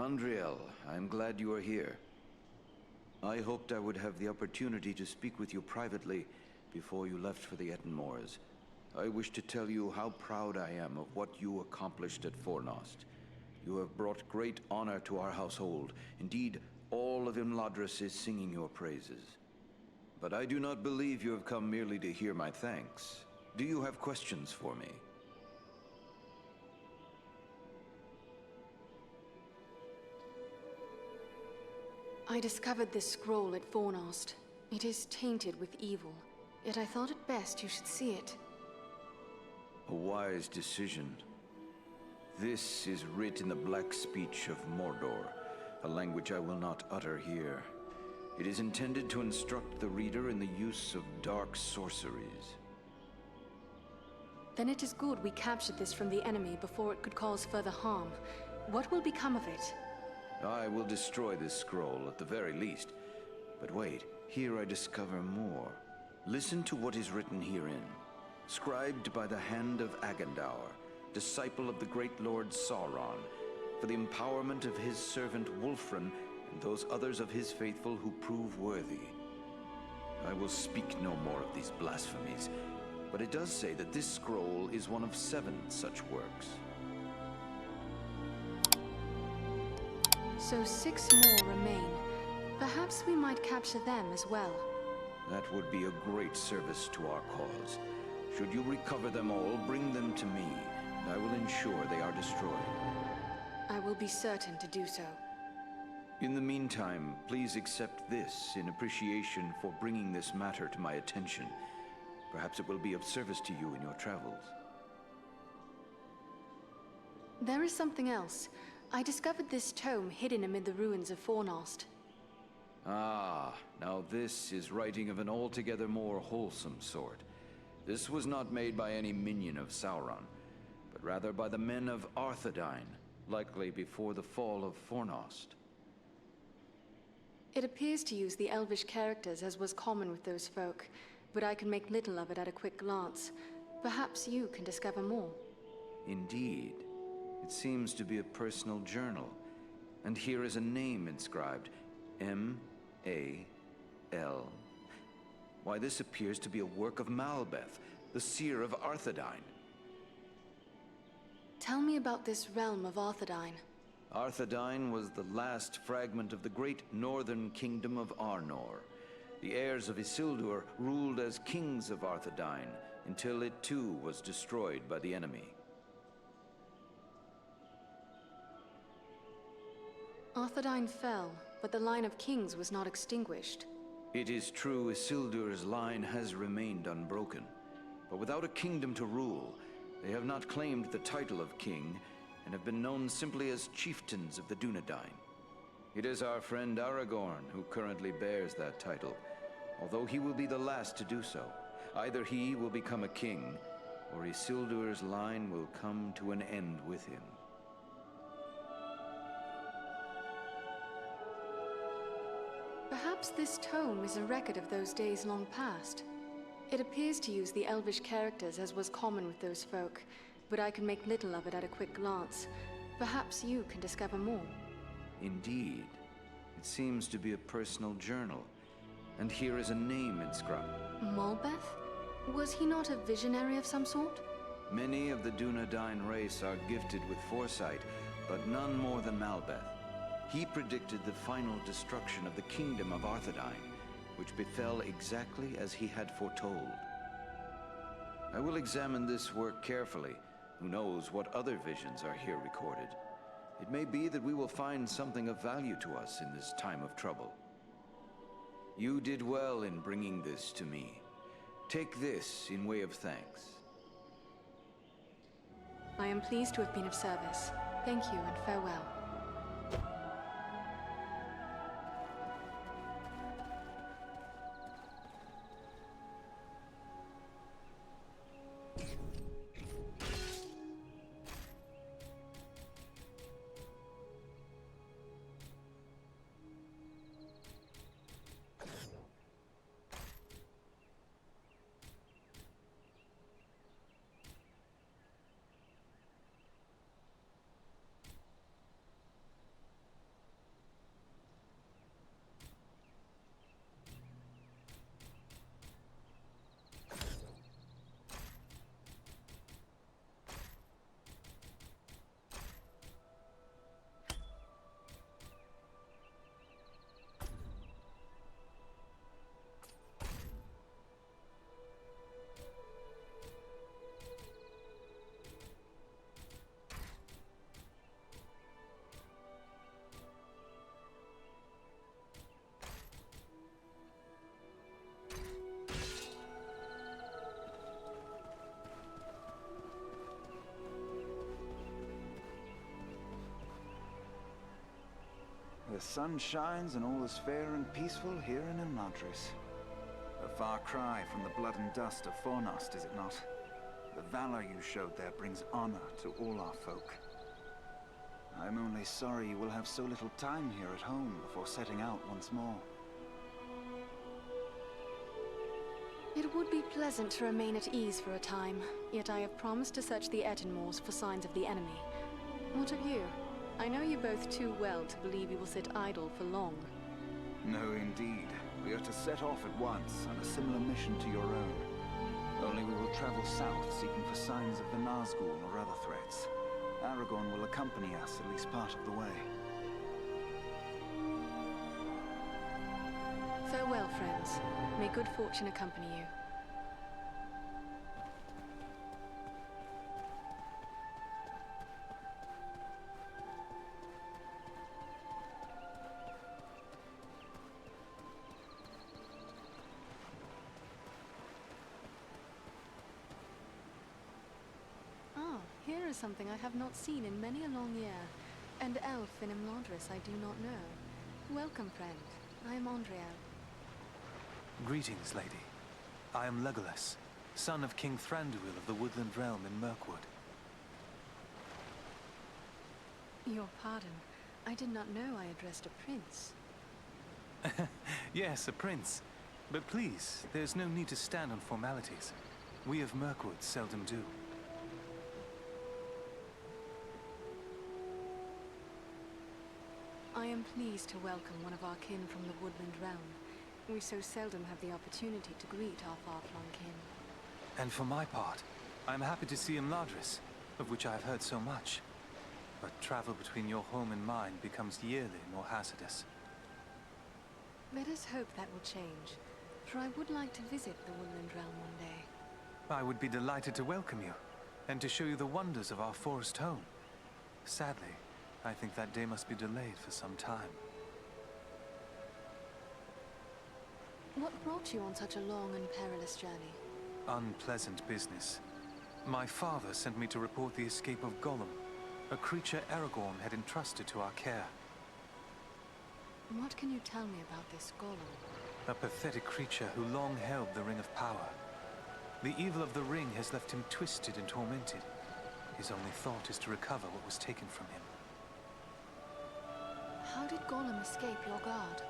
Andriel, I'm glad you are here. I hoped I would have the opportunity to speak with you privately before you left for the Ettenmoors. I wish to tell you how proud I am of what you accomplished at Fornost. You have brought great honor to our household. Indeed, all of Imladris is singing your praises. But I do not believe you have come merely to hear my thanks. Do you have questions for me? I discovered this scroll at Fornost. It is tainted with evil, yet I thought it best you should see it. A wise decision. This is writ in the black speech of Mordor, a language I will not utter here. It is intended to instruct the reader in the use of dark sorceries. Then it is good we captured this from the enemy before it could cause further harm. What will become of it? I will destroy this scroll at the very least. But wait, here I discover more. Listen to what is written herein. Scribed by the hand of Agandaur, disciple of the great Lord Sauron, for the empowerment of his servant Wulfrun and those others of his faithful who prove worthy. I will speak no more of these blasphemies, but it does say that this scroll is one of 7 such works. So 6 more remain. Perhaps we might capture them as well. That would be a great service to our cause. Should you recover them all, bring them to me, and I will ensure they are destroyed. I will be certain to do so. In the meantime, please accept this in appreciation for bringing this matter to my attention. Perhaps it will be of service to you in your travels. There is something else. I discovered this tome hidden amid the ruins of Fornost. Ah, now this is writing of an altogether more wholesome sort. This was not made by any minion of Sauron, but rather by the men of Arthedain, likely before the fall of Fornost. It appears to use the Elvish characters as was common with those folk, but I can make little of it at a quick glance. Perhaps you can discover more. Indeed. It seems to be a personal journal, and here is a name inscribed, M-A-L. Why, this appears to be a work of Malbeth, the seer of Arthedain. Tell me about this realm of Arthedain. Arthedain was the last fragment of the great northern kingdom of Arnor. The heirs of Isildur ruled as kings of Arthedain until it too was destroyed by the enemy. Arthedain fell, but the line of kings was not extinguished. It is true Isildur's line has remained unbroken, but without a kingdom to rule, they have not claimed the title of king and have been known simply as chieftains of the Dunedain. It is our friend Aragorn who currently bears that title, although he will be the last to do so. Either he will become a king, or Isildur's line will come to an end with him. Perhaps this tome is a record of those days long past. It appears to use the Elvish characters as was common with those folk, but I can make little of it at a quick glance. Perhaps you can discover more. Indeed. It seems to be a personal journal, and here is a name inscribed. Malbeth? Was he not a visionary of some sort? Many of the Dunedain race are gifted with foresight, but none more than Malbeth. He predicted the final destruction of the kingdom of Arthedain, which befell exactly as he had foretold. I will examine this work carefully. Who knows what other visions are here recorded? It may be that we will find something of value to us in this time of trouble. You did well in bringing this to me. Take this in way of thanks. I am pleased to have been of service. Thank you and farewell. The sun shines and all is fair and peaceful here in Imladris. A far cry from the blood and dust of Fornost, is it not? The valor you showed there brings honor to all our folk. I'm only sorry you will have so little time here at home before setting out once more. It would be pleasant to remain at ease for a time, yet I have promised to search the Ettenmoors for signs of the enemy. What of you? I know you both too well to believe you will sit idle for long. No, indeed. We are to set off at once on a similar mission to your own. Only we will travel south seeking for signs of the Nazgul or other threats. Aragorn will accompany us at least part of the way. Farewell, friends. May good fortune accompany you. Ah, here is something I have not seen in many a long year. And elf in Imladris I do not know. Welcome, friend. I am Andriel. Greetings, lady. I am Legolas, son of King Thranduil of the Woodland Realm in Mirkwood. Your pardon. I did not know I addressed a prince. Yes, a prince. But please, there's no need to stand on formalities. We of Mirkwood seldom do. I am pleased to welcome one of our kin from the Woodland Realm. We so seldom have the opportunity to greet our far-flung kin. And for my part, I'm happy to see Imladris, of which I have heard so much. But travel between your home and mine becomes yearly more hazardous. Let us hope that will change, for I would like to visit the Woodland Realm one day. I would be delighted to welcome you, and to show you the wonders of our forest home. Sadly, I think that day must be delayed for some time. What brought you on such a long and perilous journey? Unpleasant business. My father sent me to report the escape of Gollum, a creature Aragorn had entrusted to our care. What can you tell me about this Gollum? A pathetic creature who long held the Ring of Power. The evil of the ring has left him twisted and tormented. His only thought is to recover what was taken from him. How did Gollum escape your guard?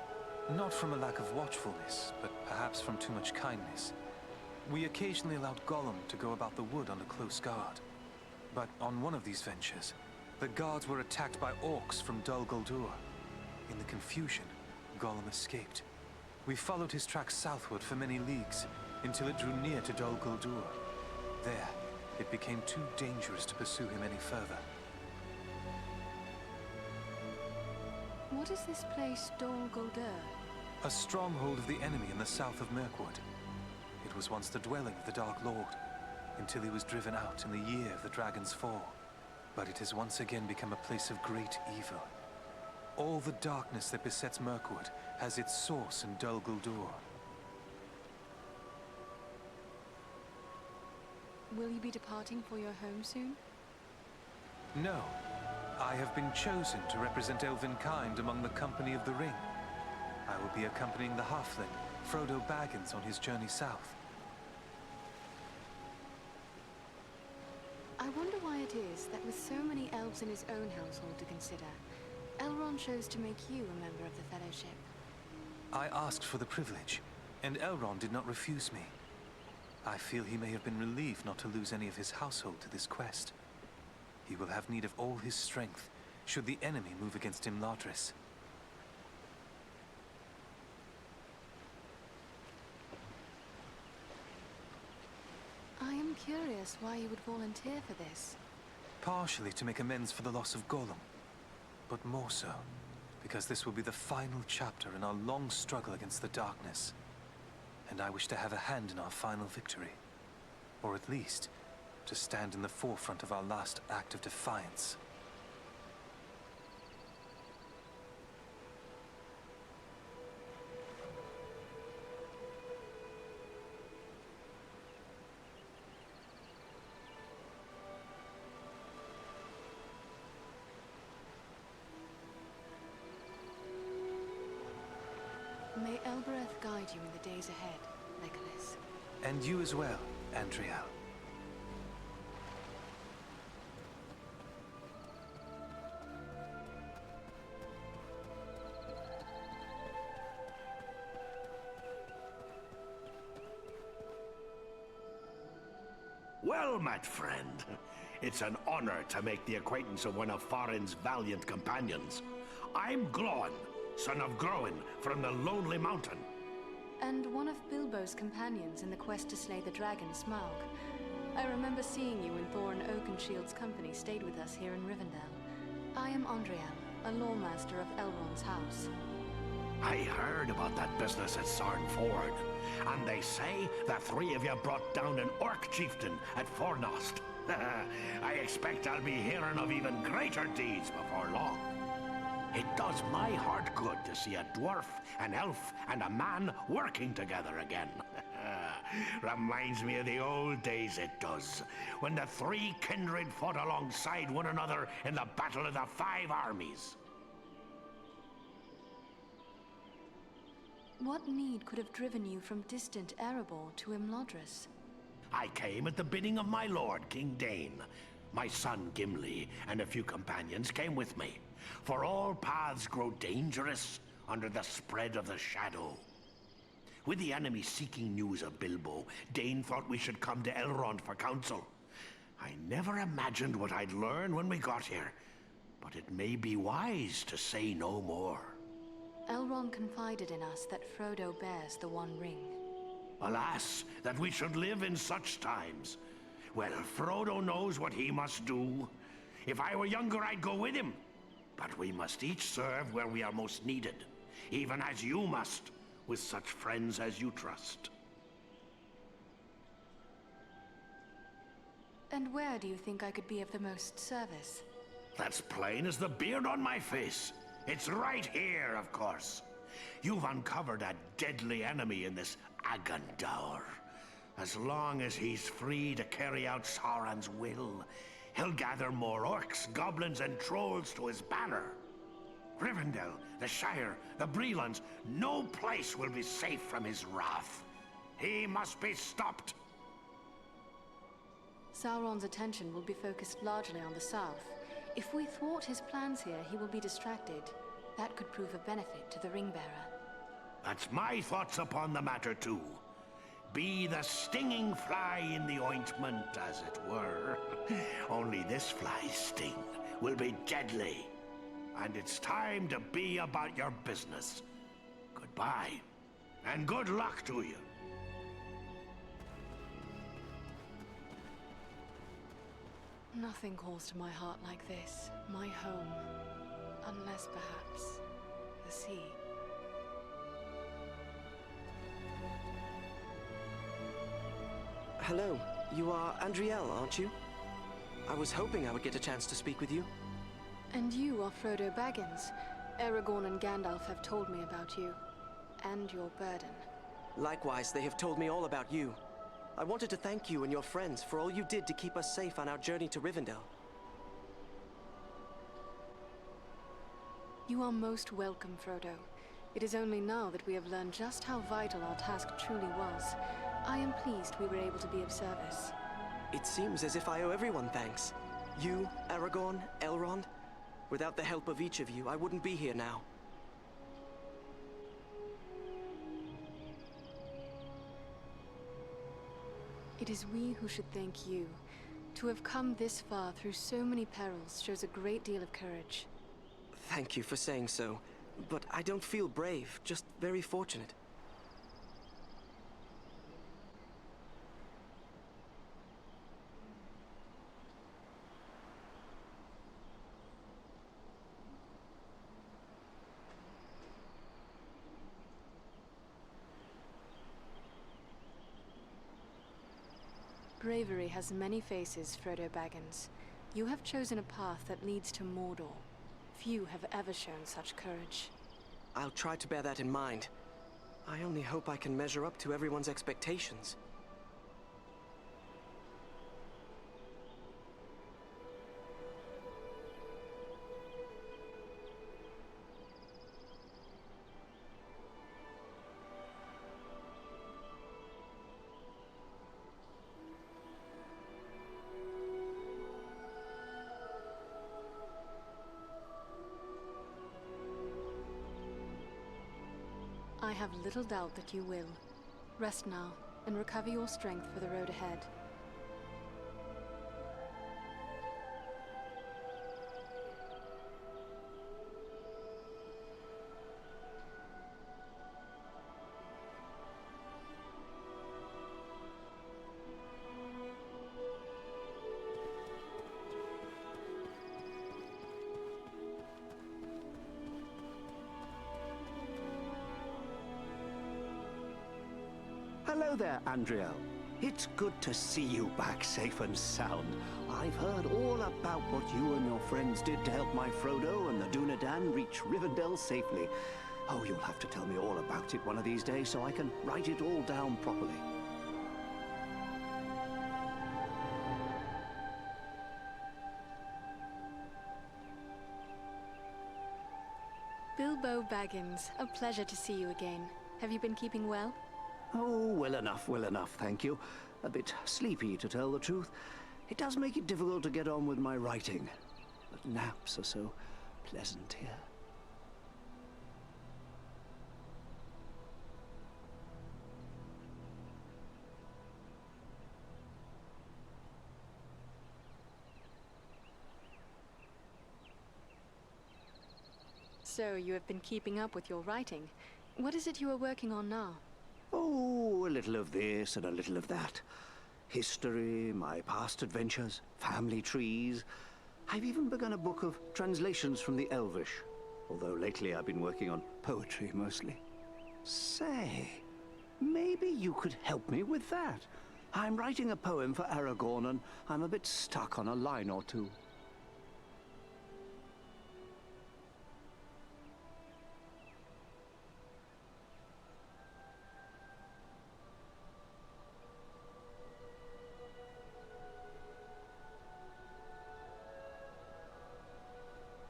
Not from a lack of watchfulness, but perhaps from too much kindness. We occasionally allowed Gollum to go about the wood under close guard. But on one of these ventures, the guards were attacked by orcs from Dol Guldur. In the confusion, Gollum escaped. We followed his tracks southward for many leagues, until it drew near to Dol Guldur. There, it became too dangerous to pursue him any further. What is this place, Dol Guldur? A stronghold of the enemy in the south of Mirkwood. It was once the dwelling of the Dark Lord, until he was driven out in the year of the Dragon's Fall. But it has once again become a place of great evil. All the darkness that besets Mirkwood has its source in Dol Guldur. Will you be departing for your home soon? No. I have been chosen to represent Elvenkind among the Company of the Ring. I will be accompanying the halfling, Frodo Baggins, on his journey south. I wonder why it is that with so many elves in his own household to consider, Elrond chose to make you a member of the Fellowship. I asked for the privilege, and Elrond did not refuse me. I feel he may have been relieved not to lose any of his household to this quest. He will have need of all his strength, should the enemy move against Imladris. I am curious why you would volunteer for this. Partially to make amends for the loss of Gollum, but more so because this will be the final chapter in our long struggle against the darkness. And I wish to have a hand in our final victory. Or at least, to stand in the forefront of our last act of defiance. Elbereth guide you in the days ahead, Legolas. And you as well, Andriel. Well met, friend. It's an honor to make the acquaintance of one of Farin's valiant companions. I'm Glóin, son of Groin from the Lonely Mountain. And one of Bilbo's companions in the quest to slay the dragon Smaug. I remember seeing you when Thorin Oakenshield's company stayed with us here in Rivendell. I am Andriel, a lawmaster of Elrond's house. I heard about that business at Sarn Ford, and they say the three of you brought down an orc chieftain at Fornost. I expect I'll be hearing of even greater deeds before long. It does my heart good to see a dwarf, an elf, and a man working together again. Reminds me of the old days, it does, when the three kindred fought alongside one another in the Battle of the Five Armies. What need could have driven you from distant Erebor to Imladris? I came at the bidding of my lord, King Dane. My son Gimli and a few companions came with me, for all paths grow dangerous under the spread of the shadow. With the enemy seeking news of Bilbo, Dane thought we should come to Elrond for counsel. I never imagined what I'd learn when we got here, but it may be wise to say no more. Elrond confided in us that Frodo bears the One Ring. Alas, that we should live in such times. Well, Frodo knows what he must do. If I were younger, I'd go with him. But we must each serve where we are most needed, even as you must, with such friends as you trust. And where do you think I could be of the most service? That's plain as the beard on my face. It's right here, of course. You've uncovered a deadly enemy in this Agandaur. As long as he's free to carry out Sauron's will, he'll gather more orcs, goblins, and trolls to his banner. Rivendell, the Shire, the Brelands, no place will be safe from his wrath. He must be stopped. Sauron's attention will be focused largely on the south. If we thwart his plans here, he will be distracted. That could prove a benefit to the Ringbearer. That's my thoughts upon the matter, too. Be the stinging fly in the ointment, as it were. Only this fly's sting will be deadly. And it's time to be about your business. Goodbye, and good luck to you. Nothing calls to my heart like this, my home. Unless perhaps the sea. Hello, you are Andriel, aren't you? I was hoping I would get a chance to speak with you. And you are Frodo Baggins. Aragorn and Gandalf have told me about you. And your burden. Likewise, they have told me all about you. I wanted to thank you and your friends for all you did to keep us safe on our journey to Rivendell. You are most welcome, Frodo. It is only now that we have learned just how vital our task truly was. I am pleased we were able to be of service. It seems as if I owe everyone thanks. You, Aragorn, Elrond. Without the help of each of you, I wouldn't be here now. It is we who should thank you. To have come this far through so many perils shows a great deal of courage. Thank you for saying so, but I don't feel brave, just very fortunate. Bravery has many faces, Frodo Baggins. You have chosen a path that leads to Mordor. Few have ever shown such courage. I'll try to bear that in mind. I only hope I can measure up to everyone's expectations. have little doubt that you will. Rest now, and recover your strength for the road ahead. Hello there, Andriel. It's good to see you back safe and sound. I've heard all about what you and your friends did to help my Frodo and the Dunedain reach Rivendell safely. Oh, you'll have to tell me all about it one of these days so I can write it all down properly. Bilbo Baggins, a pleasure to see you again. Have you been keeping well? Oh, well enough, thank you. A bit sleepy, to tell the truth. It does make it difficult to get on with my writing. But naps are so pleasant here. So, you have been keeping up with your writing. What is it you are working on now? Oh, a little of this and a little of that. History, my past adventures, family trees. I've even begun a book of translations from the Elvish. Although lately I've been working on poetry mostly. Say, maybe you could help me with that. I'm writing a poem for Aragorn and I'm a bit stuck on a line or two.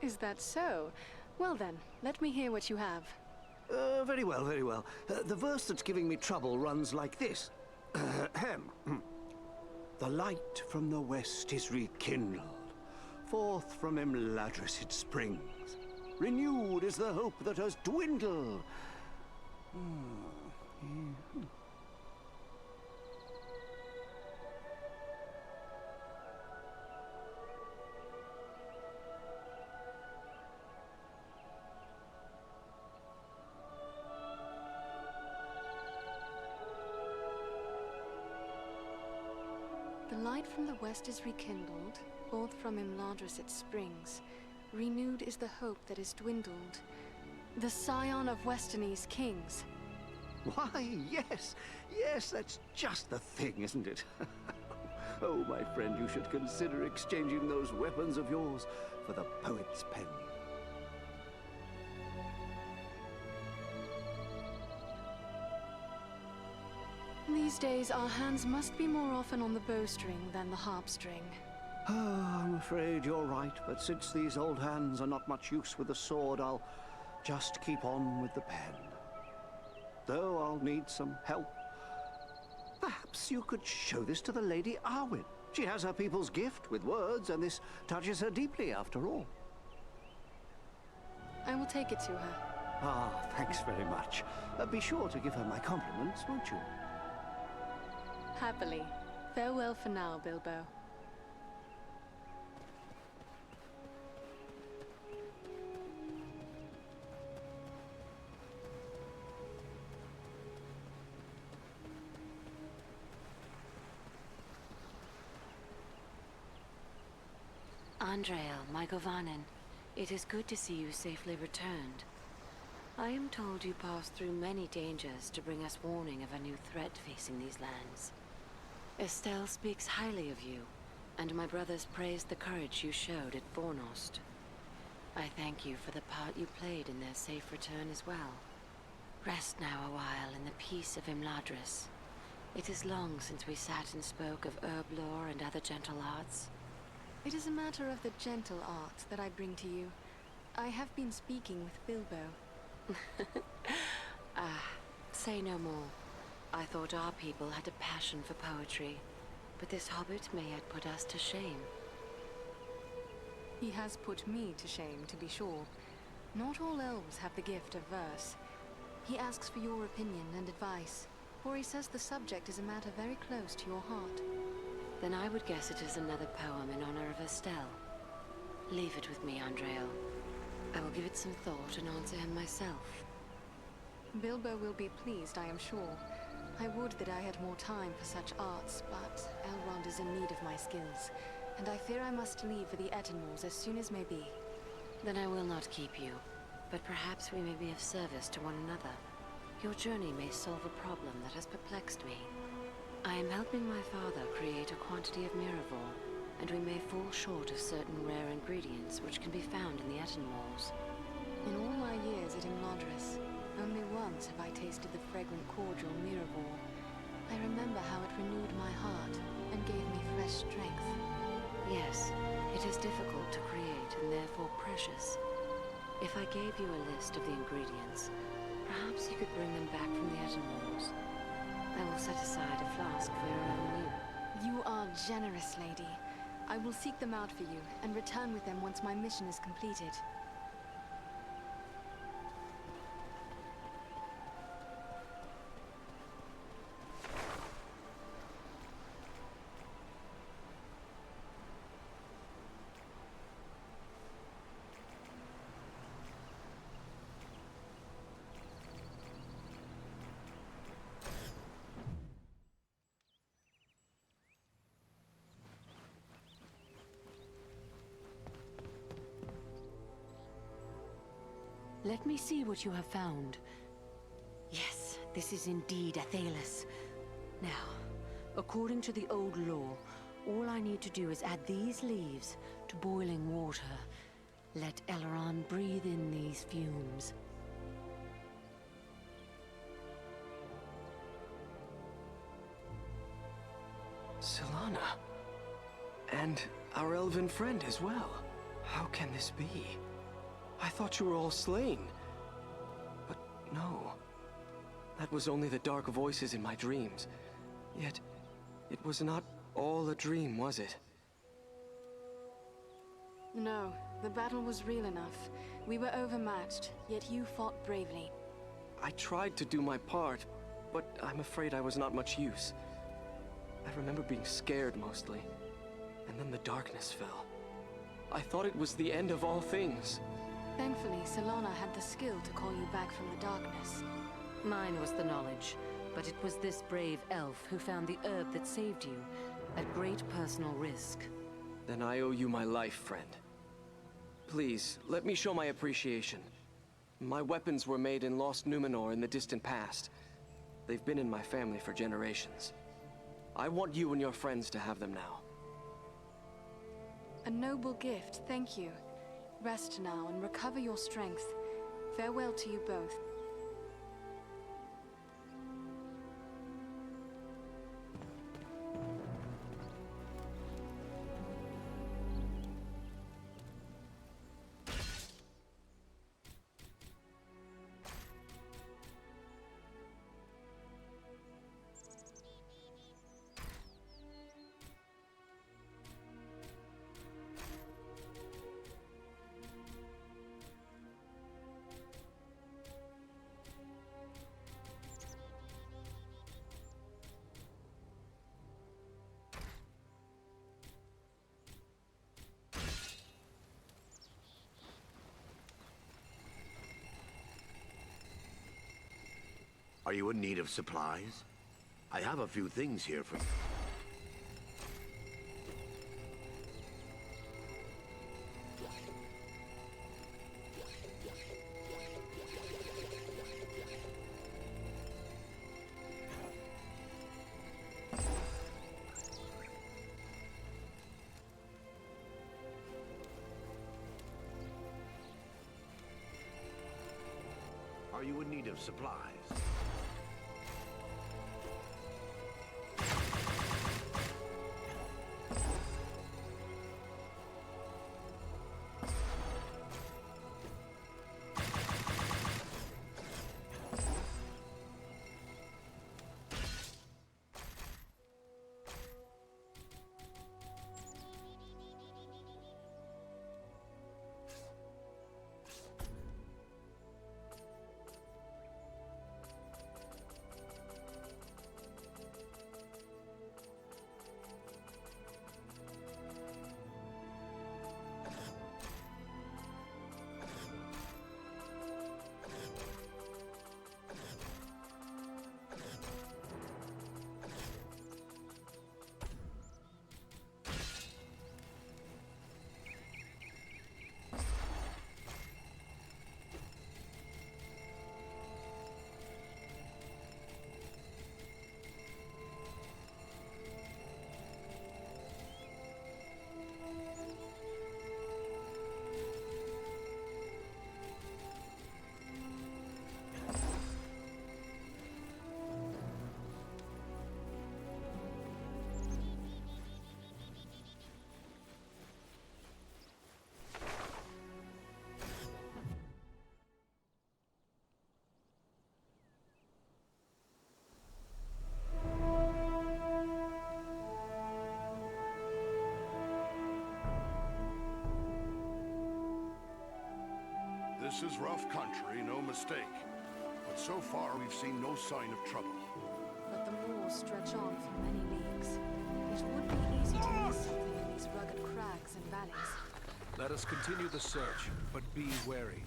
Is that so? Well then, let me hear what you have. Very well, very well. The verse that's giving me trouble runs like this. Ahem. The light from the west is rekindled. Forth from Imladris it springs. Renewed is the hope that has dwindled. The light from the west is rekindled, forth from Imladris it springs. Renewed is the hope that is dwindled. The scion of Westernese kings. Why, yes, that's just the thing, isn't it? Oh, my friend, you should consider exchanging those weapons of yours for the poet's pen. These days, our hands must be more often on the bowstring than the harp string. Oh, I'm afraid you're right, but since these old hands are not much use with the sword, I'll just keep on with the pen. Though I'll need some help. Perhaps you could show this to the Lady Arwen. She has her people's gift with words, and this touches her deeply after all. I will take it to her. Ah, thanks very much. Be sure to give her my compliments, won't you? Happily. Farewell for now, Bilbo. Andriel, my Govanen, it is good to see you safely returned. I am told you passed through many dangers to bring us warning of a new threat facing these lands. Estelle speaks highly of you, and my brothers praised the courage you showed at Fornost. I thank you for the part you played in their safe return as well. Rest now a while in the peace of Imladris. It is long since we sat and spoke of herb lore and other gentle arts. It is a matter of the gentle art that I bring to you. I have been speaking with Bilbo. Say no more. I thought our people had a passion for poetry, but this hobbit may yet put us to shame. He has put me to shame, to be sure. Not all elves have the gift of verse. He asks for your opinion and advice, for he says the subject is a matter very close to your heart. Then I would guess it is another poem in honor of Estelle. Leave it with me, Andreal. I will give it some thought and answer him myself. Bilbo will be pleased, I am sure. I would that I had more time for such arts, but Elrond is in need of my skills, and I fear I must leave for the Ettenmoors as soon as may be. Then I will not keep you, but perhaps we may be of service to one another. Your journey may solve a problem that has perplexed me. I am helping my father create a quantity of Miraval, and we may fall short of certain rare ingredients which can be found in the Ettenmoors. In all my years at Imladris, only once have I tasted the fragrant cordial Miraval. I remember how it renewed my heart and gave me fresh strength. Yes, it is difficult to create and therefore precious. If I gave you a list of the ingredients, perhaps you could bring them back from the Ettenmoors. I will set aside a flask for your own use. You are generous, lady. I will seek them out for you and return with them once my mission is completed. Let me see what you have found. Yes, this is indeed Athelas. Now, according to the old law, all I need to do is add these leaves to boiling water. Let Elrond breathe in these fumes. Silana. And our elven friend as well. How can this be? I thought you were all slain. But no. That was only the dark voices in my dreams. Yet, it was not all a dream, was it? No, the battle was real enough. We were overmatched, yet you fought bravely. I tried to do my part, but I'm afraid I was not much use. I remember being scared mostly, and then the darkness fell. I thought it was the end of all things. Thankfully, Silana had the skill to call you back from the darkness. Mine was the knowledge, but it was this brave elf who found the herb that saved you, at great personal risk. Then I owe you my life, friend. Please, let me show my appreciation. My weapons were made in Lost Numenor in the distant past. They've been in my family for generations. I want you and your friends to have them now. A noble gift, thank you. Rest now and recover your strength. Farewell to you both. Are you in need of supplies? I have a few things here for you. Are you in need of supplies? is rough country, no mistake. But so far, we've seen no sign of trouble. But the moors stretch on for many leagues. It would be easy to miss something in these rugged crags and valleys. Let us continue the search, but be wary.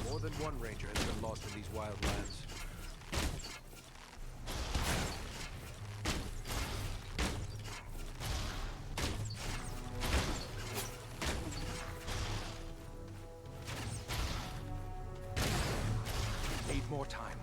More than one ranger has been lost in these wild lands. Need more time.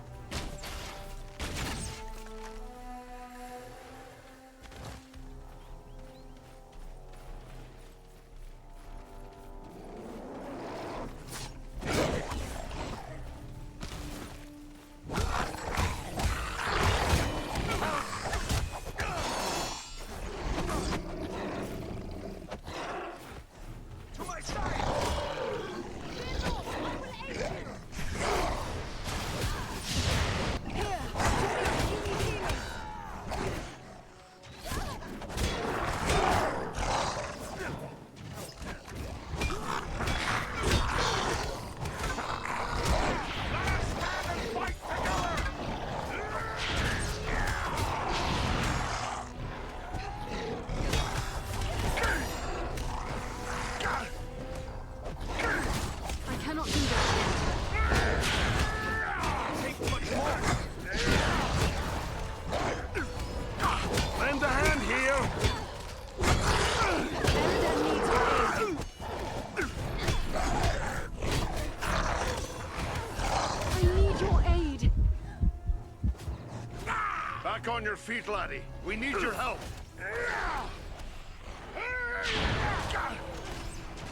Back on your feet, laddie. We need your help.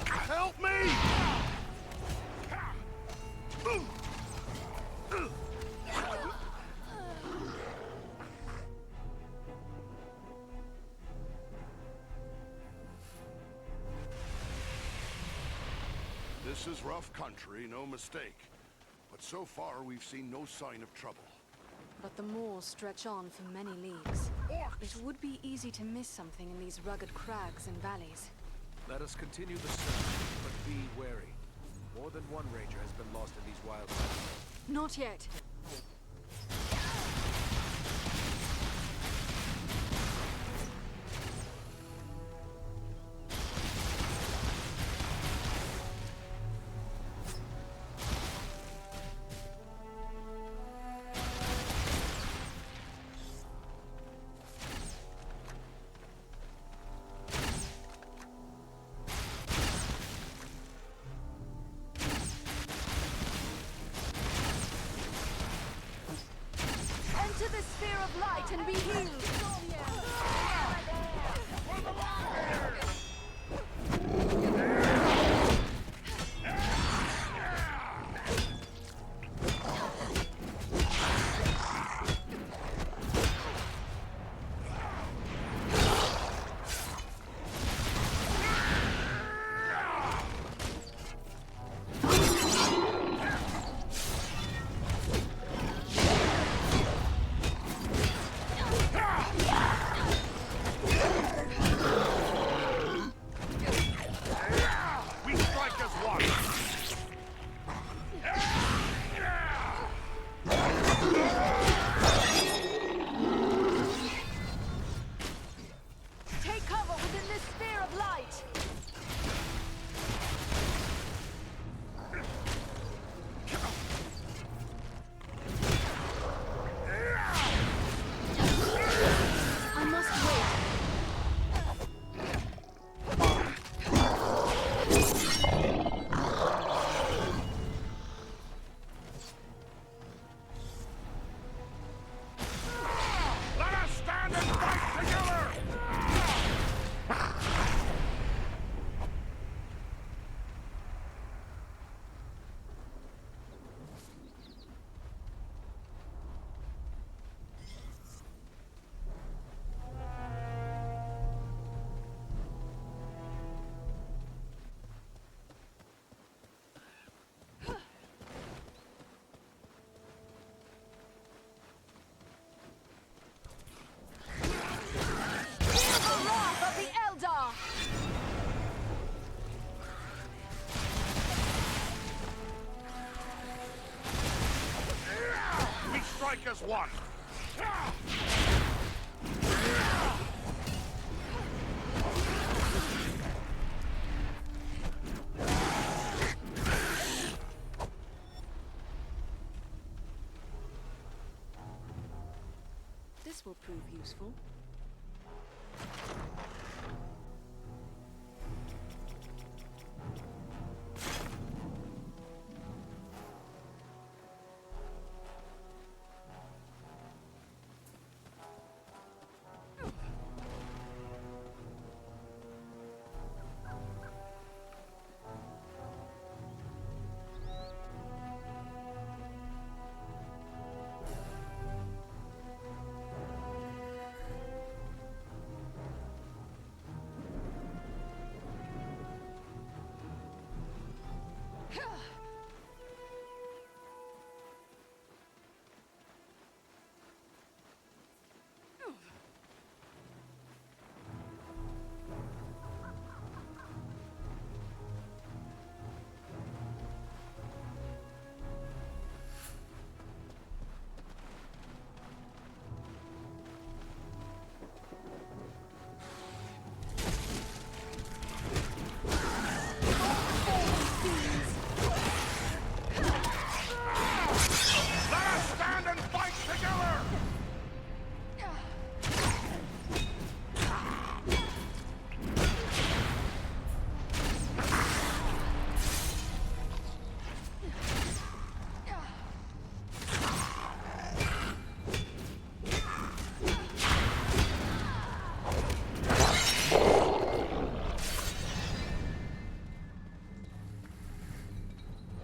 Help me! This is rough country, no mistake. But so far, we've seen no sign of trouble. But the moors stretch on for many leagues. It would be easy to miss something in these rugged crags and valleys. Let us continue the search, but be wary. More than one ranger has been lost in these wild lands. Not yet. strike as one! This will prove useful.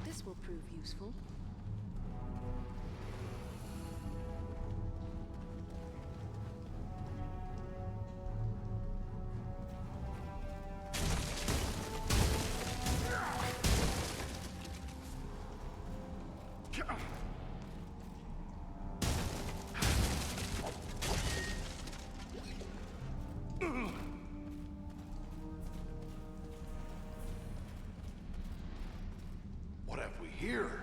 This will prove useful. What have we here?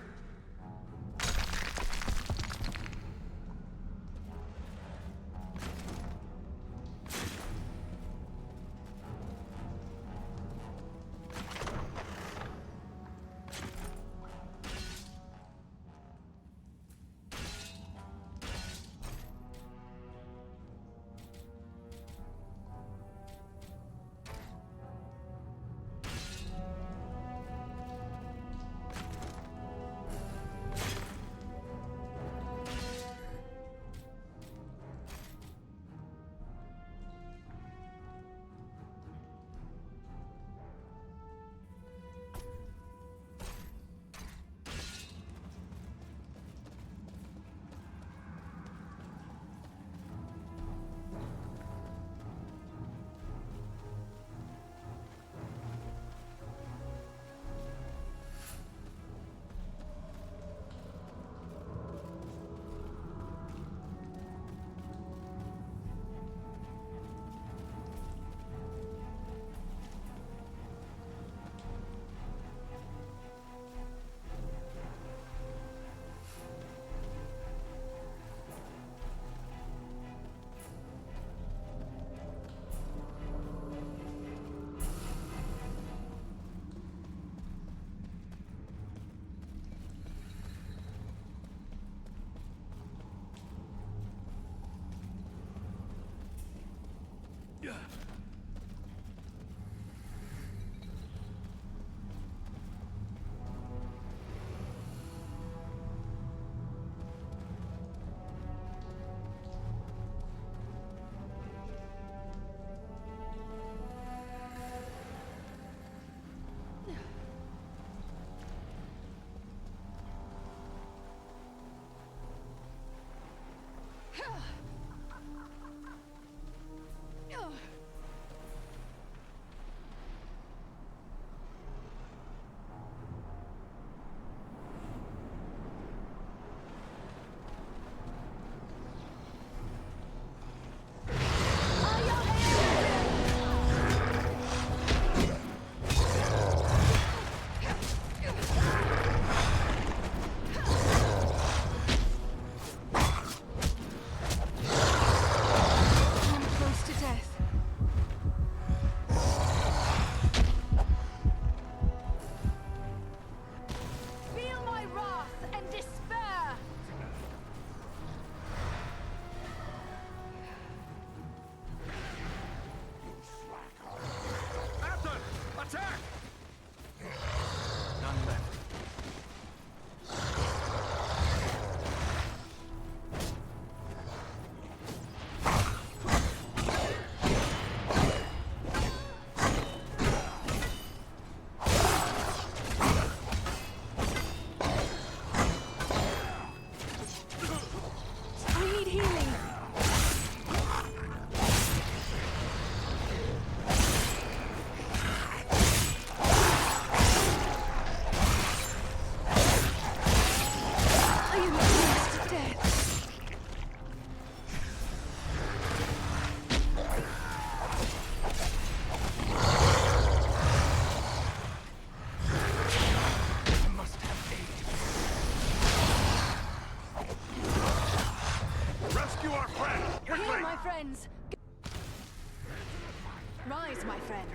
Rise, my friend.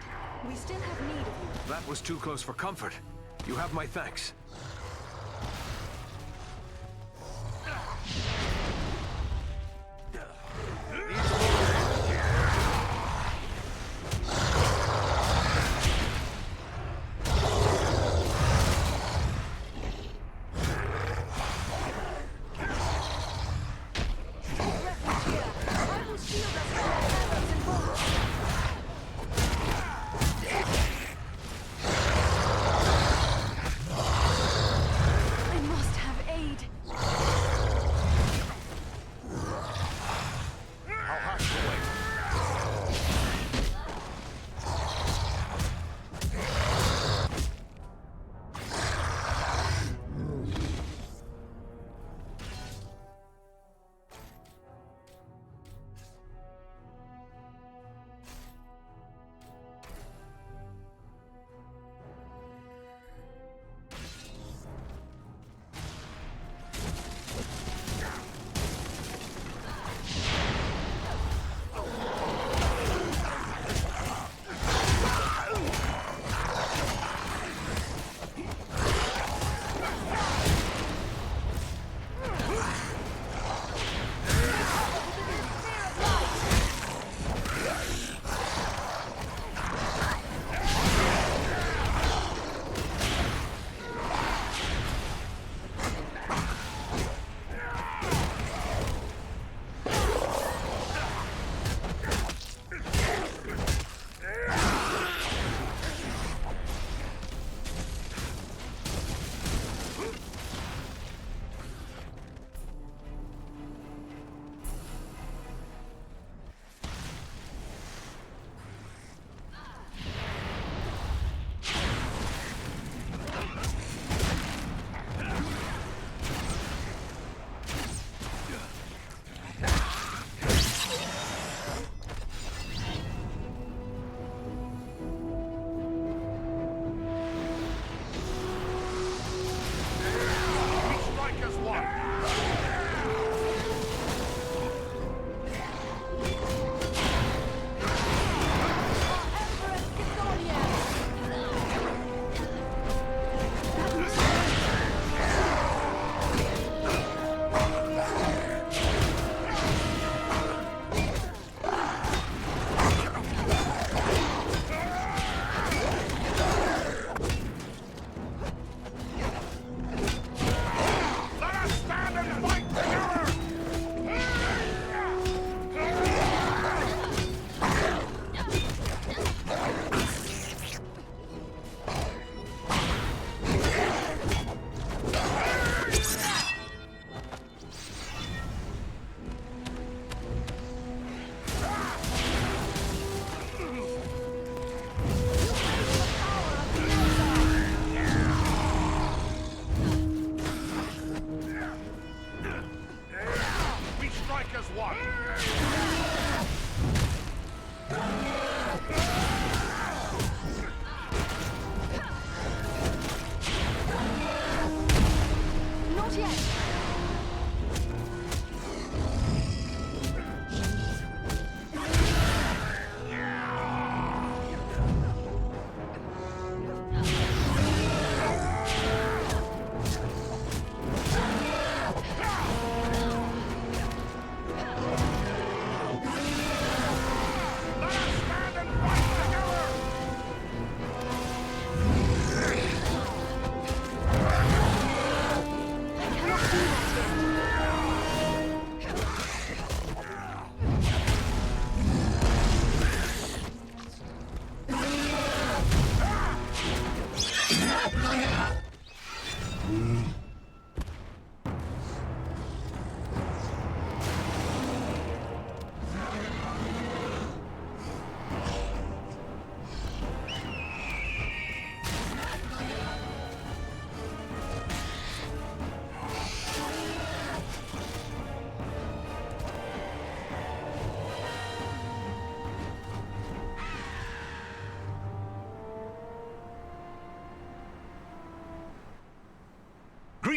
We still have need of you. That was too close for comfort. You have my thanks.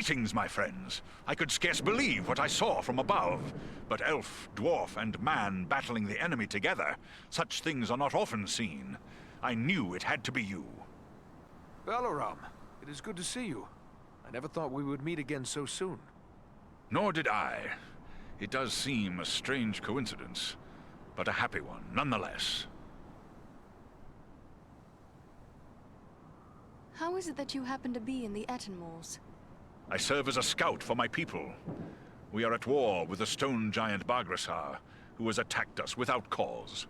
Greetings, my friends. I could scarce believe what I saw from above. But elf, dwarf, and man battling the enemy together, such things are not often seen. I knew it had to be you. Balaram, it is good to see you. I never thought we would meet again so soon. Nor did I. It does seem a strange coincidence, but a happy one, nonetheless. How is it that you happen to be in the Ettenmoors? I serve as a scout for my people. We are at war with the stone giant Bargrasar, who has attacked us without cause.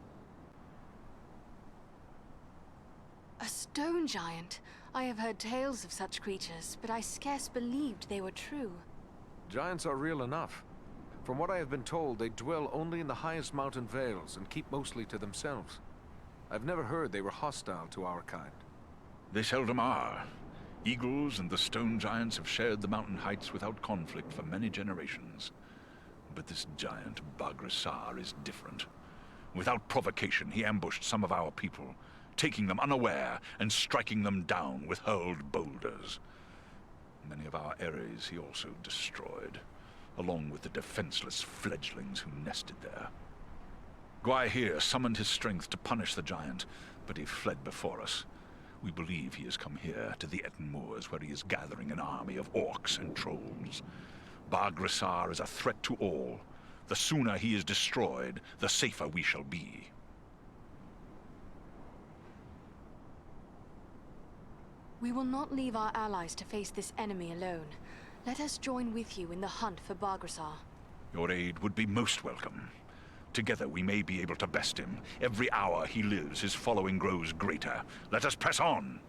A stone giant? I have heard tales of such creatures, but I scarce believed they were true. Giants are real enough. From what I have been told, they dwell only in the highest mountain vales and keep mostly to themselves. I've never heard they were hostile to our kind. They seldom are. Eagles and the stone giants have shared the mountain heights without conflict for many generations. But this giant, Bargrasar, is different. Without provocation, he ambushed some of our people, taking them unaware and striking them down with hurled boulders. Many of our areas he also destroyed, along with the defenseless fledglings who nested there. Gwai here summoned his strength to punish the giant, but he fled before us. We believe he has come here to the Ettenmoors, where he is gathering an army of orcs and trolls. Bargrasar is a threat to all. The sooner he is destroyed, the safer we shall be. We will not leave our allies to face this enemy alone. Let us join with you in the hunt for Bargrasar. Your aid would be most welcome. Together we may be able to best him. Every hour he lives, his following grows greater. Let us press on!